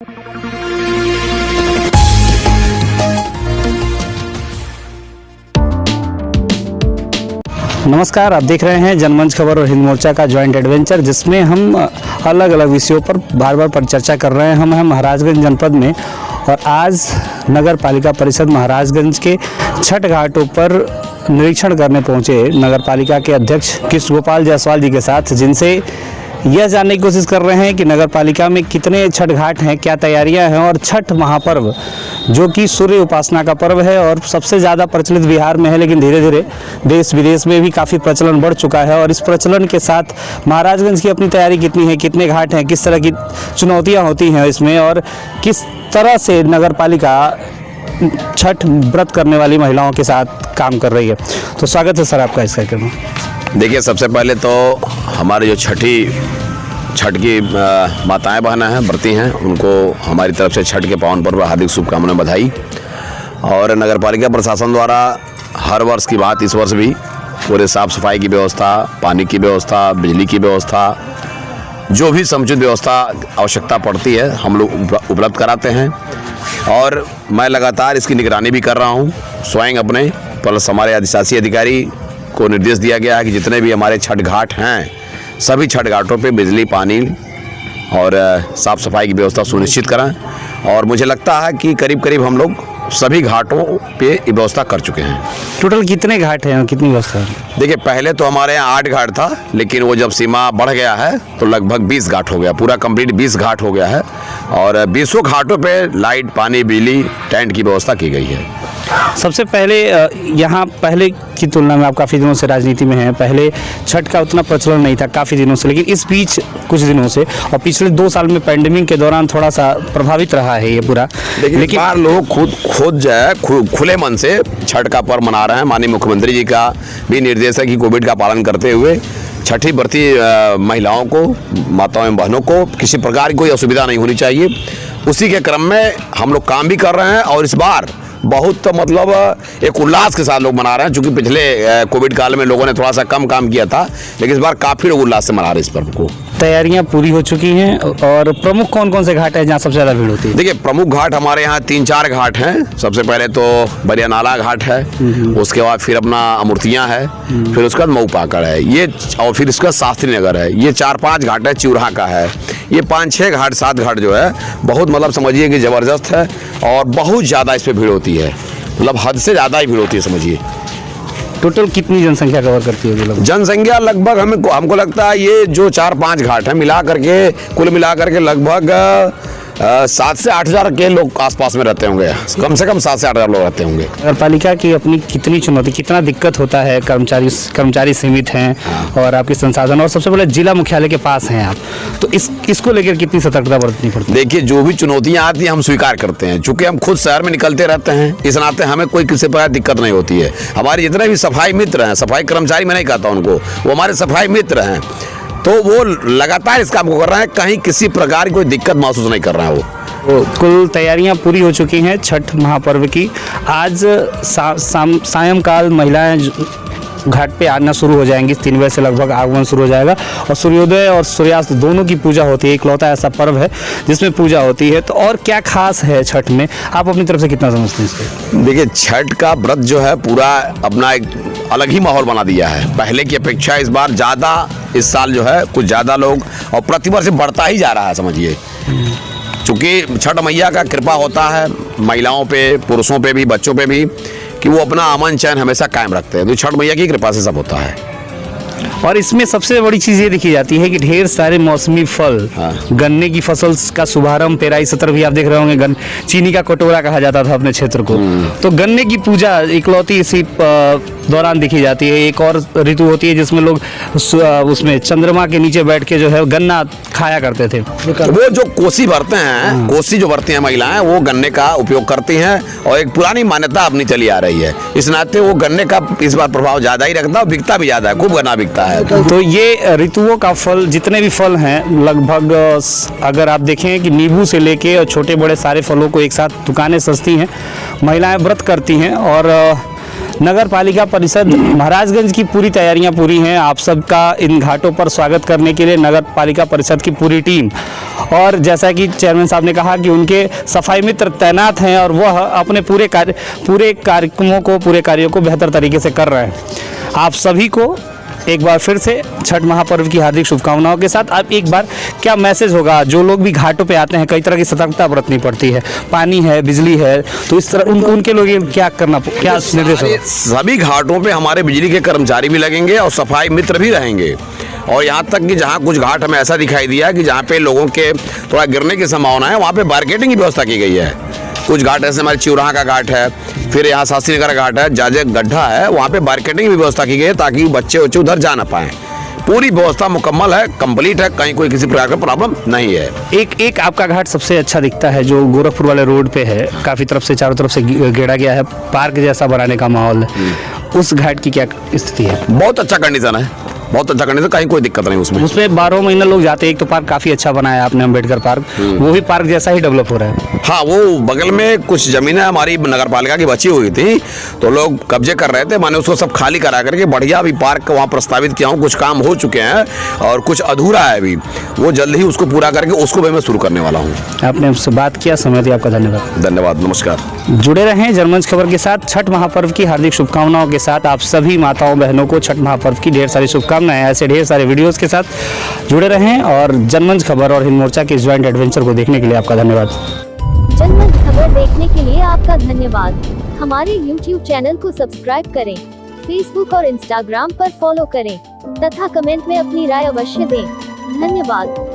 नमस्कार, आप देख रहे हैं जनमंच खबर और हिंद मोर्चा का जॉइंट एडवेंचर, जिसमें हम अलग अलग विषयों पर बार बार परिचर्चा कर रहे हैं। हम हैं महाराजगंज जनपद में और आज नगर पालिका परिषद महाराजगंज के छठ घाटों पर निरीक्षण करने पहुंचे नगर पालिका के अध्यक्ष कृष्ण गोपाल जायसवाल जी के साथ, जिनसे यह जानने की कोशिश कर रहे हैं कि नगर पालिका में कितने छठ घाट हैं, क्या तैयारियां हैं। और छठ महापर्व जो कि सूर्य उपासना का पर्व है और सबसे ज़्यादा प्रचलित बिहार में है, लेकिन धीरे धीरे देश विदेश में भी काफ़ी प्रचलन बढ़ चुका है। और इस प्रचलन के साथ महाराजगंज की अपनी तैयारी कितनी है, कितने घाट हैं, किस तरह की चुनौतियाँ होती हैं इसमें, और किस तरह से नगर पालिका छठ व्रत करने वाली महिलाओं के साथ काम कर रही है। तो स्वागत है सर आपका इस कार्यक्रम में। देखिए, सबसे पहले तो हमारे जो छठ की माताएं बहनें हैं, व्रती हैं, उनको हमारी तरफ से छठ के पावन पर्व हार्दिक शुभकामनाएं, बधाई। और नगर पालिका प्रशासन द्वारा हर वर्ष की बात इस वर्ष भी पूरे साफ़ सफाई की व्यवस्था, पानी की व्यवस्था, बिजली की व्यवस्था, जो भी समुचित व्यवस्था आवश्यकता पड़ती है हम लोग उपलब्ध कराते हैं। और मैं लगातार इसकी निगरानी भी कर रहा हूँ स्वयं अपने, प्लस हमारे अधिशासी अधिकारी को निर्देश दिया गया है कि जितने भी हमारे छठ घाट हैं सभी छठ घाटों पे बिजली, पानी और साफ़ सफाई की व्यवस्था सुनिश्चित करें। और मुझे लगता है कि करीब करीब हम लोग सभी घाटों पे व्यवस्था कर चुके हैं। टोटल कितने घाट हैं और कितनी व्यवस्था है? देखिए, पहले तो हमारे यहाँ 8 घाट था, लेकिन वो जब सीमा बढ़ गया है तो लगभग 20 घाट हो गया, पूरा कंप्लीट 20 घाट हो गया है। और 20 घाटों पे लाइट, पानी, बिजली, टेंट की व्यवस्था की गई है। सबसे पहले यहाँ पहले की तुलना में आप काफ़ी दिनों से राजनीति में हैं, पहले छठ का उतना प्रचलन नहीं था काफ़ी दिनों से, लेकिन इस बीच कुछ दिनों से और पिछले 2 साल में पैंडेमिक के दौरान थोड़ा सा प्रभावित रहा है ये पूरा। लेकिन लोग खुद जो है खुले मन से छठ का पर्व मना रहे हैं। माननीय मुख्यमंत्री जी का भी निर्देश है कि कोविड का पालन करते हुए छठी व्रती महिलाओं को, माताओं एवं बहनों को किसी प्रकार की कोई असुविधा नहीं होनी चाहिए। उसी के क्रम में हम लोग काम भी कर रहे हैं और इस बार बहुत मतलब एक उल्लास के साथ लोग मना रहे हैं। चूँकि पिछले कोविड काल में लोगों ने थोड़ा सा कम काम किया था, लेकिन इस बार काफ़ी लोग उल्लास से मना रहे हैं इस पर्व को। तैयारियां पूरी हो चुकी हैं। और प्रमुख कौन कौन से घाट हैं जहाँ सबसे ज़्यादा भीड़ होती है? देखिए, प्रमुख घाट हमारे यहाँ 3-4 घाट हैं। सबसे पहले तो बरिया नाला घाट है, उसके बाद फिर अपना अमूर्तियाँ है, फिर उसके बाद मऊ पाकड़ है ये, और फिर उसका शास्त्री नगर है। ये 4-5 घाट है, चिउरा का है। ये 5-6 घाट, 7 घाट जो है बहुत मतलब समझिए कि ज़बरदस्त है और बहुत ज़्यादा इस पर भीड़ होती है, मतलब हद से ज़्यादा ही भीड़ होती है समझिए। टोटल कितनी जनसंख्या कवर करती है? जनसंख्या लगभग हमको लगता है ये जो 4-5 घाट है मिला करके, कुल मिला करके लगभग 7 से 8 हज़ार के लोग आसपास में रहते होंगे। कम से कम 7 से 8 हज़ार लोग रहते होंगे। नगर पालिका की अपनी कितनी चुनौती, कितना दिक्कत होता है? कर्मचारी सीमित हैं और आपके संसाधन, और सबसे पहले जिला मुख्यालय के पास हैं आप, तो इसको लेकर कितनी सतर्कता बरतनी पड़ती है? देखिए, जो भी चुनौतियाँ आती हैं हम स्वीकार करते हैं, चूँकि हम खुद शहर में निकलते रहते हैं, इस नाते हमें कोई किसी प्रकार दिक्कत नहीं होती है। हमारे जितने भी सफाई मित्र हैं, सफाई कर्मचारी मैं नहीं कहता उनको, वो हमारे सफाई मित्र हैं, तो वो लगातार इस काम को कर रहे हैं, कहीं किसी प्रकार की कोई दिक्कत महसूस नहीं कर रहे हैं। वो कुल तैयारियां पूरी हो चुकी हैं छठ महापर्व की। आज सायंकाल महिलाएं घाट पे आना शुरू हो जाएंगी। 3 बजे से लगभग आगमन शुरू हो जाएगा और सूर्योदय और सूर्यास्त दोनों की पूजा होती है। इकलौता ऐसा पर्व है जिसमें पूजा होती है। तो और क्या खास है छठ में, आप अपनी तरफ से कितना समझते हैं इसको? देखिए, छठ का व्रत जो है पूरा अपना एक अलग ही माहौल बना दिया है। पहले की अपेक्षा इस बार ज़्यादा, इस साल जो है कुछ ज़्यादा लोग, और प्रतिवर्ष बढ़ता ही जा रहा है समझिए। चूँकि छठ मैया का कृपा होता है महिलाओं पे, पुरुषों पे भी, बच्चों पे भी, कि वो अपना अमन चैन हमेशा कायम रखते हैं। तो छठ मैया की कृपा से सब होता है। और इसमें सबसे बड़ी चीज़ ये देखी जाती है कि ढेर सारे मौसमी फल, गन्ने की फसल का शुभारंभ 13-17 भी आप देख रहे होंगे। चीनी का कटोरा कहा जाता था अपने क्षेत्र को, तो गन्ने की पूजा इकलौती इसी दौरान देखी जाती है। एक और ऋतु होती है जिसमें लोग उसमें चंद्रमा के नीचे बैठ के जो है गन्ना खाया करते थे। वो जो कोसी भरते हैं, कोसी जो भरती हैं महिलाएं, वो गन्ने का उपयोग करती हैं और एक पुरानी मान्यता अपनी चली आ रही है। इस नाते वो गन्ने का इस बार प्रभाव ज़्यादा ही रखता है और बिकता भी ज़्यादा है, खूब गन्ना बिकता है। तो ये ऋतुओं का फल, जितने भी फल हैं लगभग, अगर आप देखें कि नींबू से लेके और छोटे बड़े सारे फलों को एक साथ दुकानें सस्ती हैं, महिलाएं व्रत करती हैं और नगर पालिका परिषद महाराजगंज की पूरी तैयारियां पूरी हैं। आप सबका इन घाटों पर स्वागत करने के लिए नगर पालिका परिषद की पूरी टीम, और जैसा कि चेयरमैन साहब ने कहा कि उनके सफाई मित्र तैनात हैं और वह अपने पूरे कार्यक्रमों को, पूरे कार्यों को बेहतर तरीके से कर रहे हैं। आप सभी को एक बार फिर से छठ महापर्व की हार्दिक शुभकामनाओं के साथ आप एक बार क्या मैसेज होगा जो लोग भी घाटों पे आते हैं, कई तरह की सतर्कता बरतनी पड़ती है, पानी है, बिजली है, तो इस तरह उनके लोग क्या निर्देश होगा? सभी घाटों पे हमारे बिजली के कर्मचारी भी लगेंगे और सफाई मित्र भी रहेंगे। और यहाँ तक कि जहाँ कुछ घाट हमें ऐसा दिखाई दिया कि जहाँ पे लोगों के थोड़ा गिरने की संभावना है, वहाँ पे बारकेटिंग की व्यवस्था की गई है। कुछ घाट ऐसे हमारे चिवराहा का घाट है, फिर यहाँ शास्त्री नगर का घाट है, जहाँ गड्ढा है वहाँ पे बारकेटिंग की व्यवस्था की गई है ताकि बच्चे उधर जा ना पाएँ। पूरी व्यवस्था मुकम्मल है, कंप्लीट है, कहीं कोई किसी प्रकार का प्रॉब्लम नहीं है। एक आपका घाट सबसे अच्छा दिखता है जो गोरखपुर वाले रोड पे है, काफ़ी तरफ से चारों तरफ से घेरा गया है, पार्क जैसा बनाने का माहौल है। उस घाट की क्या स्थिति है? बहुत अच्छा कंडीशन है, बहुत अच्छा कंडीशन, कहीं कोई दिक्कत नहीं उसमें। उसमें 12 महीने लोग जाते हैं। एक तो पार्क काफ़ी अच्छा बनाया है आपने, अम्बेडकर पार्क, वो भी पार्क जैसा ही डेवलप हो रहा है। हाँ, वो बगल में कुछ ज़मीनें हमारी नगर पालिका की बची हुई थी, तो लोग कब्जे कर रहे थे। मैंने उसको सब खाली करा करके बढ़िया अभी पार्क वहाँ प्रस्तावित किया हूँ। कुछ काम हो चुके हैं और कुछ अधूरा है अभी, वो जल्द ही उसको पूरा करके उसको भी मैं शुरू करने वाला हूँ। आपने उससे बात किया, समय दिया, आपका धन्यवाद। धन्यवाद, नमस्कार। जुड़े रहें जनमंच खबर के साथ। छठ महापर्व की हार्दिक शुभकामनाओं के साथ आप सभी माताओं बहनों को छठ महापर्व की ढेर सारी शुभकामनाएं। ऐसे ढेर सारे वीडियोस के साथ जुड़े रहें और जनमंच खबर और हिंद मोर्चा के ज्वाइंट एडवेंचर को देखने के लिए आपका धन्यवाद। जनमंच खबर देखने के लिए आपका धन्यवाद। हमारे YouTube चैनल को सब्सक्राइब करें, Facebook और Instagram पर फॉलो करें तथा कमेंट में अपनी राय अवश्य दें। धन्यवाद।